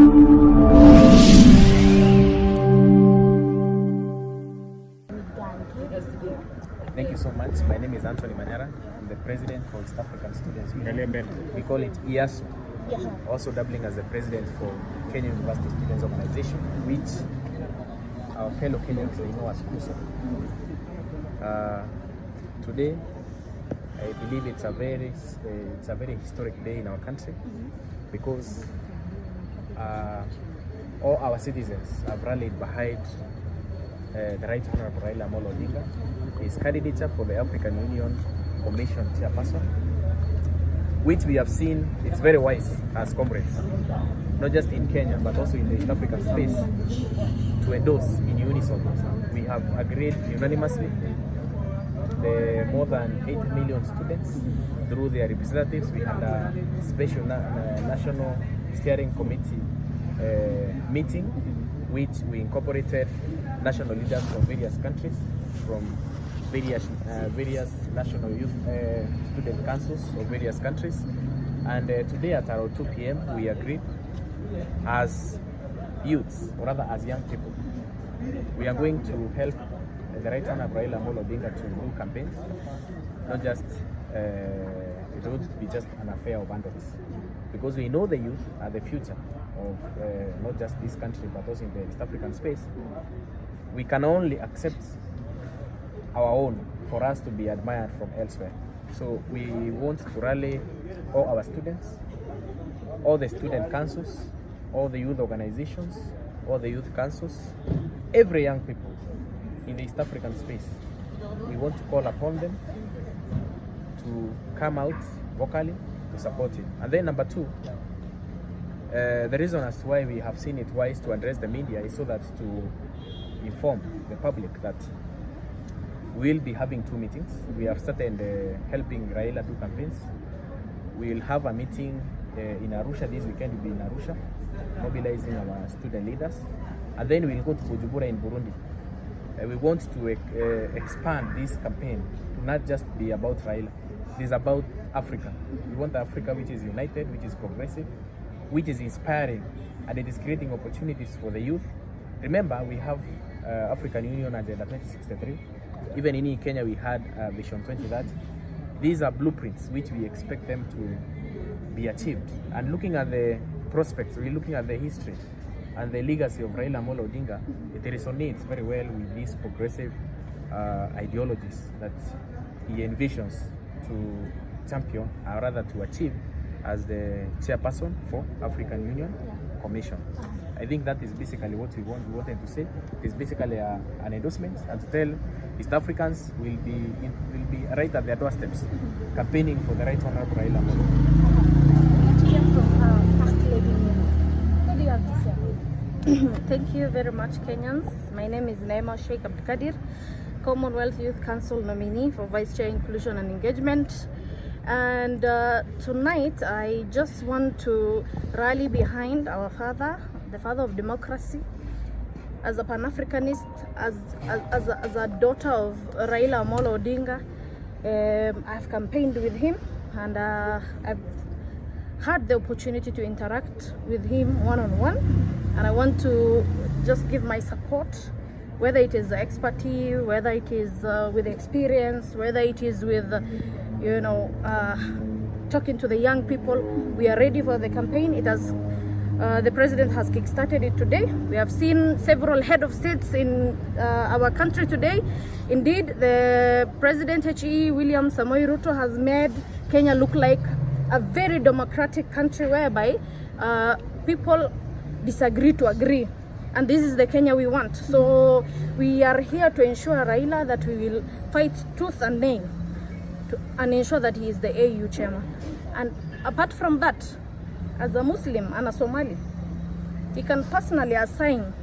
Thank you so much. My name is Anthony Manyara. I'm the president for East African Students Union. We call it PR0TECTING. Also doubling as the president for Kenyan University Students Organization, which our fellow Kenyans, they know as KUSO. Today, I believe it's a very historic day in our country because all our citizens have rallied behind the Right Honorable Raila Amolo Odinga, his candidature for the African Union Commission chairperson, which we have seen it's very wise as comrades, not just in Kenya but also in the East African space, to endorse in unison. We have agreed unanimously the more than 8 million students through their representatives. We had a special national steering committee meeting, which we incorporated national leaders from various countries, from various national youth student councils of various countries. And today at around 2 p.m. we agreed as youths, or rather as young people, we are going to help the Right Honorable Raila Amolo Odinga to do campaigns. Not just, it won't be just an affair of adults, because we know the youth are the future of not just this country but also in the East African space. We can only accept our own for us to be admired from elsewhere. So we want to rally all our students, all the student councils, all the youth organizations, all the youth councils, every young people in the East African space. We want to call upon them to come out vocally to support it. And then number two, the reason as to why we have seen it wise to address the media is so that to inform the public that we'll be having 2 meetings. We have started helping Raila do campaigns. We'll have a meeting in Arusha this weekend. We'll be in Arusha, mobilizing our student leaders. And then we'll go to Bujumbura in Burundi. We want to expand this campaign to not just be about Raila. It is about Africa. We want Africa which is united, which is progressive, which is inspiring, and it is creating opportunities for the youth. Remember, we have African Union Agenda 2063. Even in Kenya, we had Vision 2030. These are blueprints which we expect them to be achieved. And looking at the prospects, we're looking at the history and the legacy of Raila Amolo Odinga. It resonates very well with these progressive ideologies that he envisions to champion, or rather to achieve, as the chairperson for African Union Commission. I think that is basically what we wanted to say. It is basically an endorsement, and to tell East Africans will be right at their doorsteps, campaigning for the Right Honorable Raila Amolo. What do you have to say? Thank you very much, Kenyans. My name is Naima Sheikh Abdikadir, Commonwealth Youth Council nominee for Vice Chair Inclusion and Engagement. And tonight I just want to rally behind our father, the father of democracy. As a Pan-Africanist, as a daughter of Raila Amolo Odinga, I've campaigned with him, and I've had the opportunity to interact with him one-on-one, and I want to just give my support, whether it is expertise, whether it is with experience, whether it is with talking to the young people. We are ready for the campaign. It has the president has kickstarted it today. We have seen several head of states in our country today. Indeed, the President William Samoei Ruto has made Kenya look like a very democratic country whereby people disagree to agree. And this is the Kenya we want. So we are here to ensure Raila that we will fight tooth and nail and ensure that he is the AU chairman. And apart from that, as a Muslim and a Somali, he can personally assign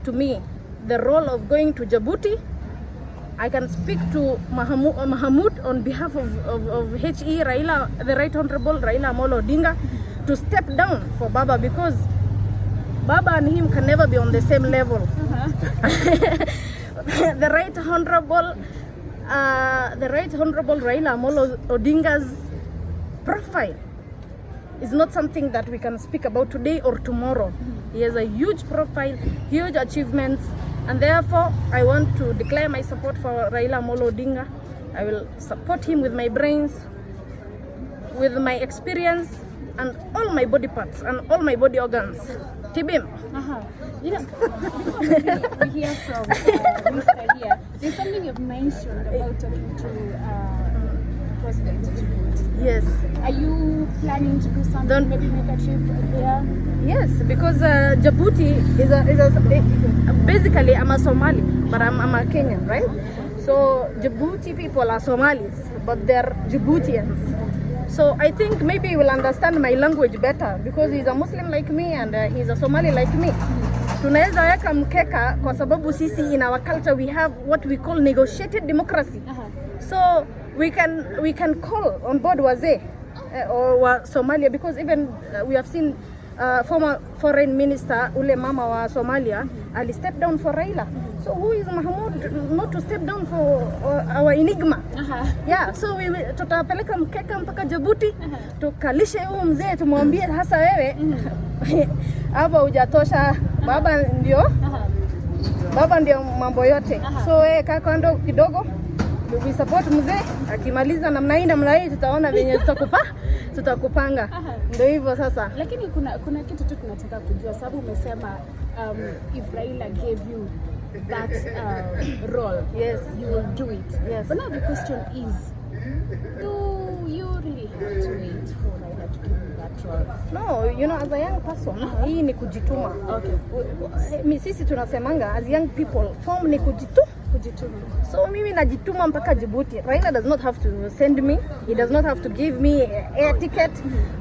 to me the role of going to Djibouti. I can speak to Mahamud on behalf of HE Raila, the Right Honorable Raila Amolo Odinga, to step down for Baba, because Baba and him can never be on the same level. The Right Honorable Raila Amolo Odinga's profile is not something that we can speak about today or tomorrow. He has a huge profile, huge achievements, and therefore I want to declare my support for Raila Amolo Odinga. I will support him with my brains, with my experience, and all my body parts and all my body organs. Tibim. You know, we hear from Mr. here. There's something you've mentioned about talking to President Djibouti. Yes. Are you planning to do something? Maybe make a trip there? Yes, because Djibouti is basically I'm a Somali, but I'm a Kenyan, right? So Djibouti people are Somalis, but they're Djiboutians. So I think maybe he will understand my language better because he's a Muslim like me and he's a Somali like me. Tunaweza weka mkeka kwa sababu sisi in our culture we have what we call negotiated democracy. So we can call on board wazee or Somalia because even we have seen former foreign minister ule mama wa Somalia ali step down for Raila. So who is Mahmoud not to step down for our enigma? Yeah, so we tutapeleka mkeka mpaka Djibouti tukalishe huyu mzee tumwambie hasa wewe hapa hujatosha, baba ndio mambo yote. So wewe kaa kando kidogo, we support mzee, akimaliza namna hii tutaona venye tutakupanga. Ndio hivyo sasa. Lakini kuna kitu tu tunataka kujua sababu umesema if Raila gave you that role, yes, you will do it. Yes. But now the question is, do you really have to wait for Raila to give you that role? No, you know, as a young person, hii ni kujituma. Okay. Sisi tunasemanga as young people, form ni kujituma. So mimi najituma mpaka Djibouti. Raila does not have to send me. He does not have to give me air ticket.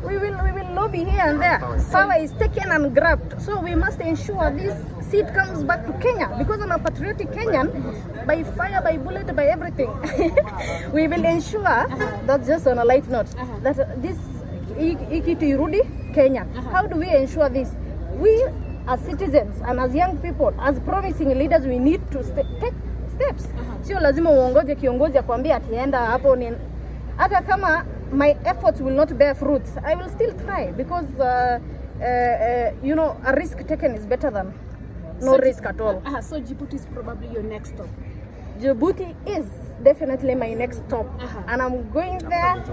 We will lobby here and there. Power is taken and grabbed. So we must ensure this seat comes back to Kenya because I'm a patriotic Kenyan. By fire, by bullet, by everything. We will ensure that, just on a light note, that this kitu irudi Kenya. How do we ensure this? We as citizens and as young people, as promising leaders, we need to take steps. Sio lazima uongoje kiongozi akwambia atienda hapo ni hata kama my efforts will not bear fruits, I will still try because you know, a risk taken is better than no risk at all. So Djibouti is probably your next stop. Djibouti is definitely my next stop. And I'm going there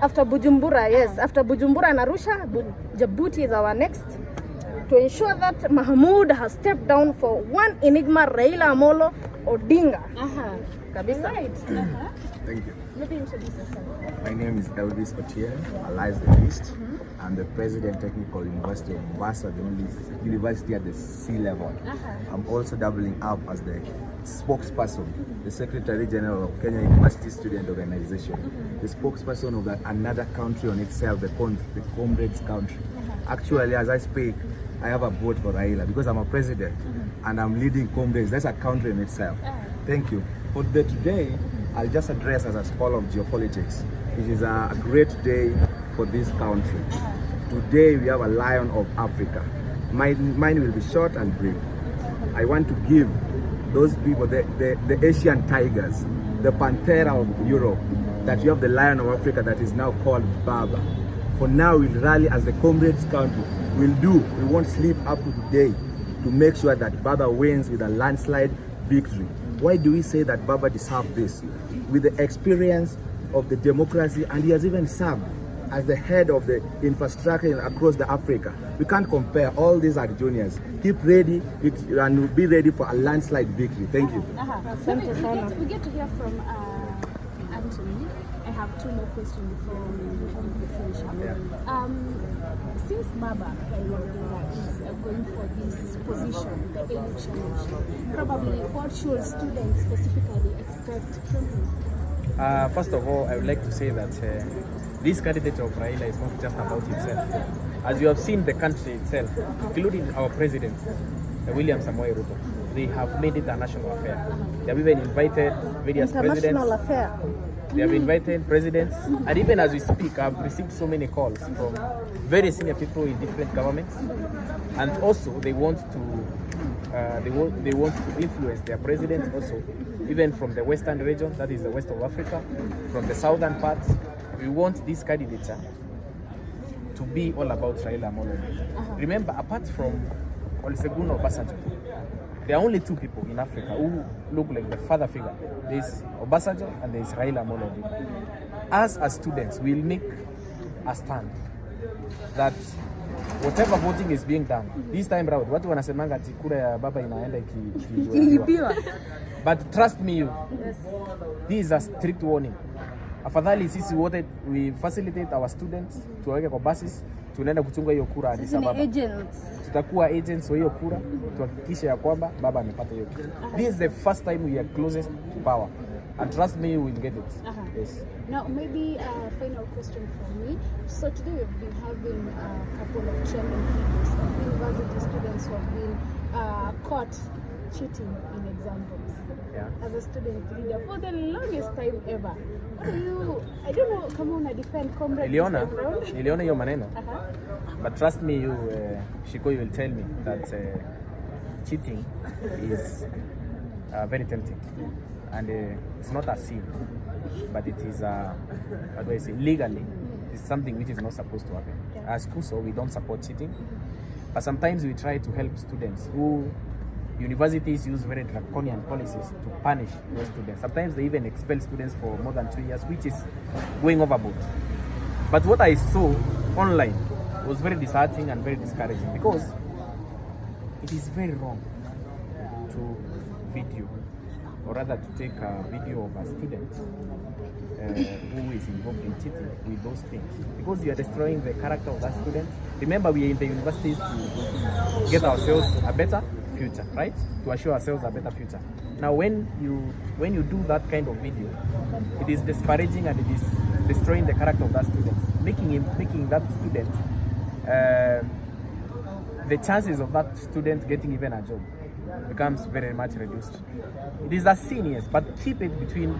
after Bujumbura. Yes, after Bujumbura and Arusha, Djibouti is our next, to ensure that Mahmoud has stepped down for one enigma, Raila Amolo Odinga. Kabisa. Right. Thank you. Maybe introduce yourself. My name is Elvis Otieno, alias the East. I'm the President Technical University of Mombasa, the only university at the sea level. I'm also doubling up as the spokesperson, the Secretary General of Kenya University Student Organization, the spokesperson of another country on itself, the Comrades country. Actually, as I speak, I have a vote for Raila because I'm a president and I'm leading Comrades. That's a country in itself. Thank you. For today, I'll just address as a scholar of geopolitics. It is a great day for this country. Today we have a lion of Africa. Mine will be short and brief. I want to give those people, the Asian tigers, the Panthera of Europe, that you have the lion of Africa that is now called Baba. For now, we'll rally as the Comrades country. We won't sleep up to today to make sure that Baba wins with a landslide victory. Why do we say that Baba deserves this? With the experience of the democracy, and he has even served as the head of the infrastructure across the Africa. We can't compare. All these are juniors. Keep ready and be ready for a landslide victory. Thank you. So we get to hear from Anthony. I have two more questions before we finish up. Since Baba is going for this position, the AU challenge, probably what should students specifically expect from him? First of all, I would like to say that this candidate of Raila is not just about himself. As you have seen, the country itself, including our president, William Samoei Ruto, they have made it a national affair. They have even invited various presidents. International affair. They have invited presidents, and even as we speak, I've received so many calls from very senior people in different governments, and also they want to influence their presidents also, even from the western region, that is the west of Africa, from the southern parts. We want this candidature to to be all about Raila Amolo Odinga. Remember, apart from Olusegun Obasanjo, there are only two people in Africa who look like the father figure. There's Obasanjo and there's Raila Amolo Odinga. Us as students, we'll make a stand that whatever voting is being done this time round, watu wanasemanga ati kura ya baba inaenda ikiibiwa. But trust me, this is a strict warning. Afadhali sisi wote we facilitate our students tuwaweke kwa buses, tunaenda kuchunga hiyo kura hadi sababu. Tutakuwa agents wa hiyo kura, tuhakikishe ya kwamba baba amepata hiyo kura. This is the first time we are closest to power. And trust me, you will get it. Yes. Now, maybe a final question from me. So today we've been having a couple of trending videos of university students who have been caught cheating in exams. Yeah. As a student leader for the longest time ever. I don't know, come on, I defend comrade. Niliona hiyo maneno. But trust me, you, Shiko, you will tell me that cheating is very tempting. And it's not a sin, but it is, how do I say, legally, it's something which is not supposed to happen. As KUSO, we don't support cheating, but sometimes we try to help students who universities use very draconian policies to punish those students. Sometimes they even expel students for more than 2 years, which is going overboard. But what I saw online was very disheartening and very discouraging, because it is very wrong to video, or rather to take a video of a student who is involved in cheating with those things, because you are destroying the character of that student. Remember, we are in the universities to get ourselves a better future, right? To assure ourselves a better future. Now, when you do that kind of video, it is disparaging and it is destroying the character of that student, making that student the chances of that student getting even a job becomes very much reduced. It is a sin, yes, but keep it between.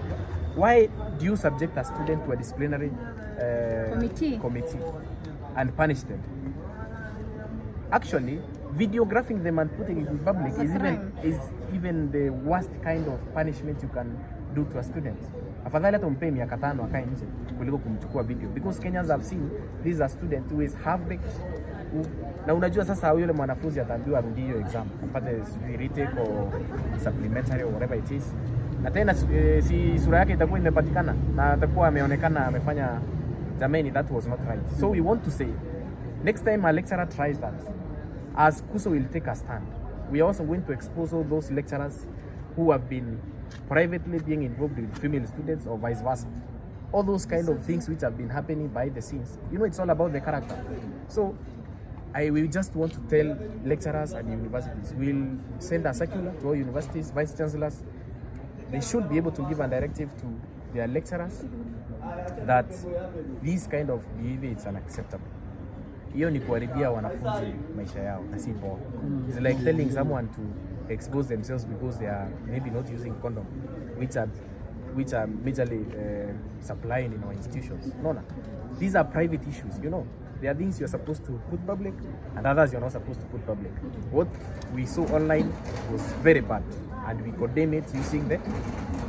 Why do you subject a student to a disciplinary committee and punish them? Actually, videographing them and putting it in public is even the worst kind of punishment you can do to a student. Afadhali hata umpe miaka 5 akae nje kuliko kumchukua video, because Kenyans have seen this is a student who is half-baked. Na unajua sasa yule mwanafunzi ataambiwa arudi hiyo exam apate retake or supplementary or whatever it is, na tena si sura yake itakuwa imepatikana na atakuwa ameonekana amefanya, jamani, that was not right. So we want to say, next time a lecturer tries that, as KUSO will take a stand, we are also going to expose all those lecturers who have been privately being involved with female students or vice versa. All those kind of things which have been happening behind the scenes. You know, it's all about the character. So we just want to tell lecturers and universities, we'll send a circular to all universities, vice chancellors. They should be able to give a directive to their lecturers that this kind of behavior is unacceptable. Hiyo ni kuharibia wanafunzi maisha yao na si poa. It's like telling someone to expose themselves because they are maybe not using condom, which are majorly supplying in our institutions. No. These are private issues, you know. There are things you're supposed to put public and others you're not supposed to put public. What we saw online was very bad, and we condemn it using the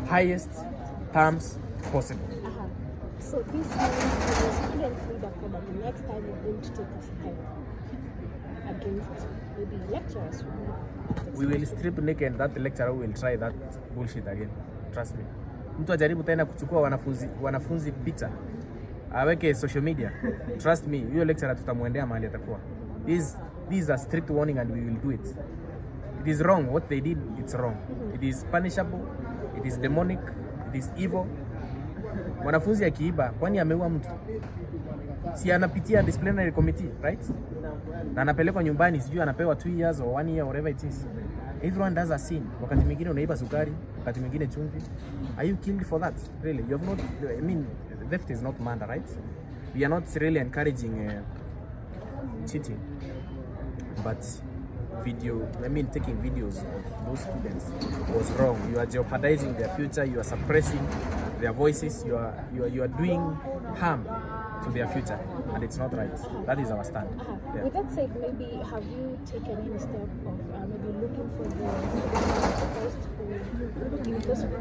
highest terms possible. So this means as a student leader, probably next time we're going to take a step against maybe lecturers. We will strip naked that lecturer will try that bullshit again. Trust me. Mtu ajaribu tena kuchukua wanafunzi picha aweke social media. Trust me, hiyo lecturer tutamuendea mahali atakuwa. This is a strict warning and we will do it. It is wrong. What they did, it's wrong. It is punishable. It is demonic. It is evil. Mwanafunzi akiiba, kwani ameua mtu? Si anapitia disciplinary committee, right? Na anapelekwa nyumbani, sijui anapewa 2 years or 1 year, whatever it is. Everyone does a sin. Wakati mwingine unaiba sukari, wakati mwingine chumvi. Are you killed for that? Really? You have not, I mean, theft is not murder, right? We are not really encouraging cheating. But taking videos of those students was wrong. You are jeopardizing their future. You are suppressing their voices. You are doing harm to their future, and it's not right. That is our stand. Yeah. With that said, maybe have you taken any step of maybe looking for the university?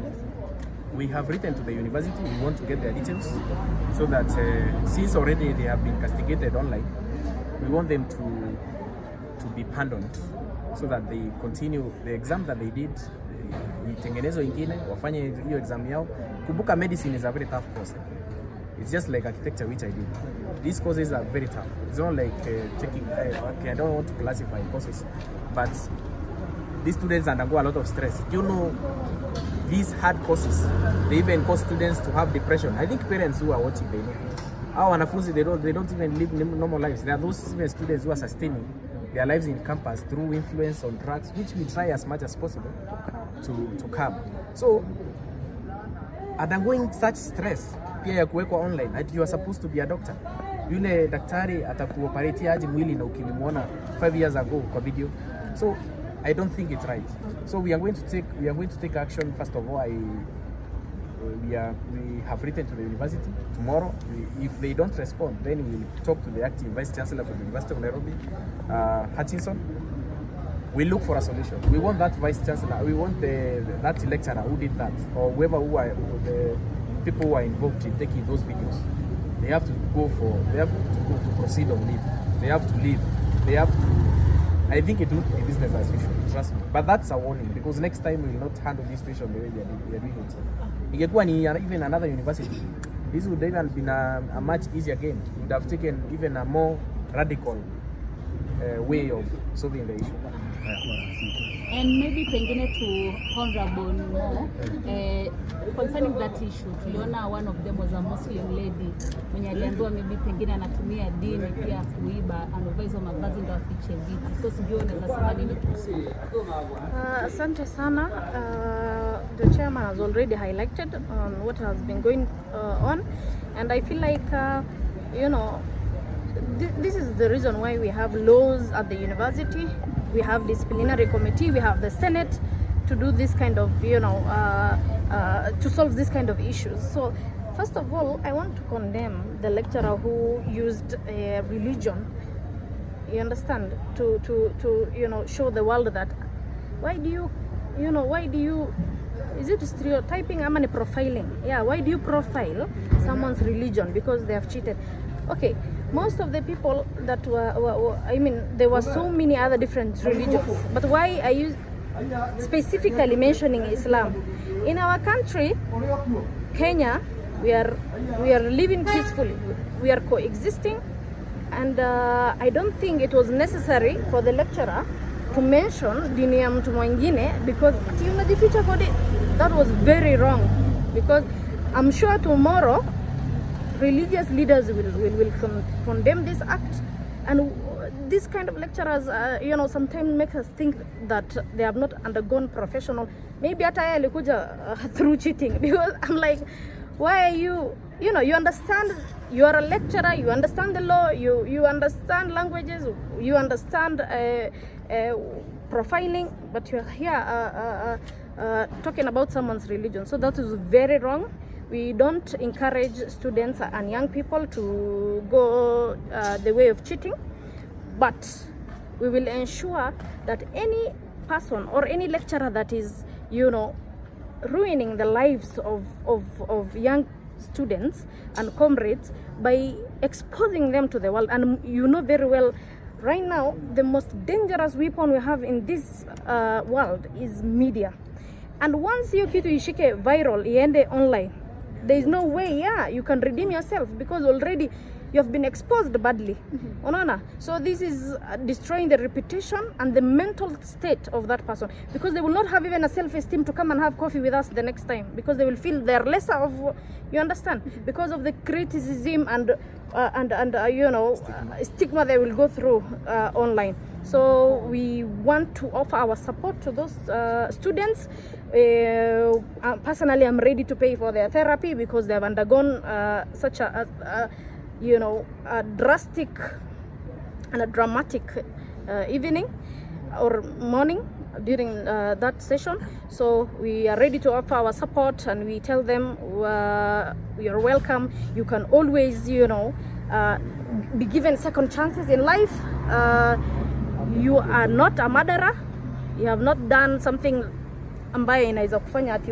We have written to the university. We want to get their details so that since already they have been castigated online, We want them to be pardoned so that they continue the exam that they did, itengenezo ingine, wafanye hiyo exam yao. Kumbuka medicine is a very tough course. It's just like architecture, which I did. These courses are very tough. It's not like taking, okay, I don't want to classify courses, but these students undergo a lot of stress. You know, these hard courses, they even cause students to have depression. I think parents who are watching, they know. Our wanafunzi, they don't even live normal lives. There are those even students who are sustaining their lives in campus through influence on drugs, which we try as much as possible to curb. So, undergoing such stress, pia ya kuwekwa online, that you are supposed to be a doctor. Yule daktari atakuoperate aje mwili na ukilimuona 5 years ago kwa video. So, I don't think it's right. So we are going to take action. First of all, we have written to the university. Tomorrow, if they don't respond, then we will talk to the acting vice chancellor for the University of Nairobi, Hutchinson. We look for a solution. We want that vice chancellor. We want that lecturer who did that, or whoever the people who are involved in taking those videos. They have to go to proceed on leave. They have to leave. They have to. I think it would be business as usual, trust me. But that's a warning, because next time we will not handle this situation the way we are doing it. Ingekuwa ni even another university, this would even been a much easier game. We would have taken even a more radical way of solving the issue. And maybe pengine to Honorable Mo, concerning that issue, tuliona one of them was a Muslim lady mwenye aliambiwa maybe pengine anatumia dini pia kuiba, anavaa hizo mavazi ndio afiche vitu. So sijui unaweza sema nini kuhusu? Asante sana. The chairman has already highlighted on what has been going on, and I feel like you know, this is the reason why we have laws at the university. We have disciplinary committee, we have the Senate to do this kind of, you know, to solve this kind of issues. So first of all, I want to condemn the lecturer who used religion, you understand, to you know, show the world that why do you is it stereotyping or profiling? Yeah, why do you profile someone's religion because they have cheated? Okay, most of the people that were I mean, there were so many other different religions, but why are you specifically mentioning Islam? In our country, Kenya, we are living peacefully, we are coexisting, and I don't think it was necessary for the lecturer to mention dini ya mtu mwingine because unajificha kodi. That was very wrong, because I'm sure tomorrow religious leaders will condemn this act, and this kind of lecturers, you know, sometimes make us think that they have not undergone professional. Maybe hata yeye alikuja through cheating, because I'm like, why are you know, you understand, you are a lecturer, you understand the law, you understand languages, you understand profiling, but you're here talking about someone's religion. So that is very wrong. We don't encourage students and young people to go the way of cheating, but we will ensure that any person or any lecturer that is, you know, ruining the lives of young students and comrades by exposing them to the world. And you know very well, right now, the most dangerous weapon we have in this world is media. And once you kitu ishike viral, iende online, there is no way, yeah, you can redeem yourself, because already you have been exposed badly. Unaona? So this is destroying the reputation and the mental state of that person, because they will not have even a self-esteem to come and have coffee with us the next time, because they will feel they're lesser of, you understand, because of the criticism and you know, stigma they will go through online. So we want to offer our support to those students. Personally, I'm ready to pay for their therapy because they have undergone such a you know, a drastic and a dramatic evening or morning during that session. So we are ready to offer our support, and we tell them we are welcome. You can always, you know, be given second chances in life. You are not a murderer. You have not done something ambaye inaweza kufanya ati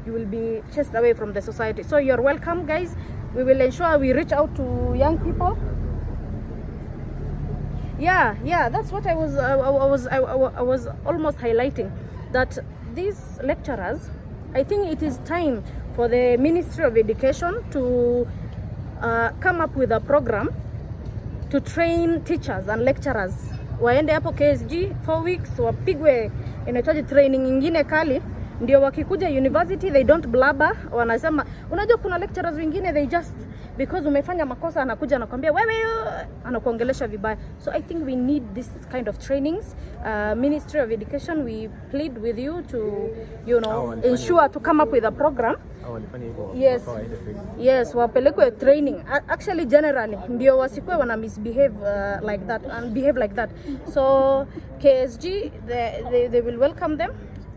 you will be chased away from the society. So you're welcome, guys. We will ensure we reach out to young people Yeah, that's what I was almost highlighting, that these lecturers, I think it is time for the Ministry of Education to come up with a program to train teachers and lecturers. Waende hapo KSG 4 weeks, wapigwe inahitaji training ingine kali, ndio wakikuja university they don't blabber. Wanasema, unajua kuna lecturers wengine they just because umefanya makosa anakuja anakuambia wewe, anakuongelesha vibaya. So I think we need this kind of trainings. Ministry of Education, we plead with you to, you know, ensure to come up with a program. Yes, wapelekwe training. Actually, generally, ndio wasikwe wana misbehave like that and behave like that. So KSG, they will welcome them.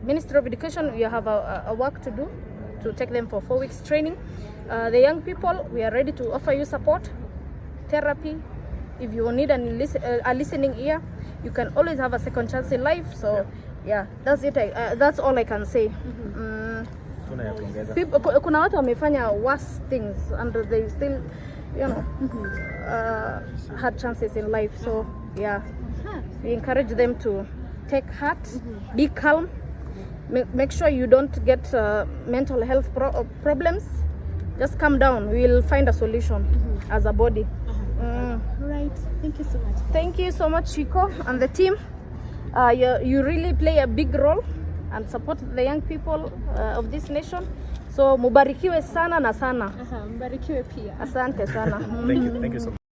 Ministry of Education, we have a work to do to take them for 4 weeks training. The young people, we are ready to offer you support, therapy. If you need a listening ear, you can always have a second chance in life. So yeah, that's it. That's all I can say. People, kuna watu wamefanya worse things and they still, you know, had chances in life. So yeah, we encourage them to take heart, be calm, make sure you don't get mental health problems. Just calm down. We'll find a solution as a body. Right. Thank you so much. Thank you so much, Chico and the team. You really play a big role and support the young people of this nation. So mubarikiwe sana na sana. Mbarikiwe pia. Asante sana. Thank you so much.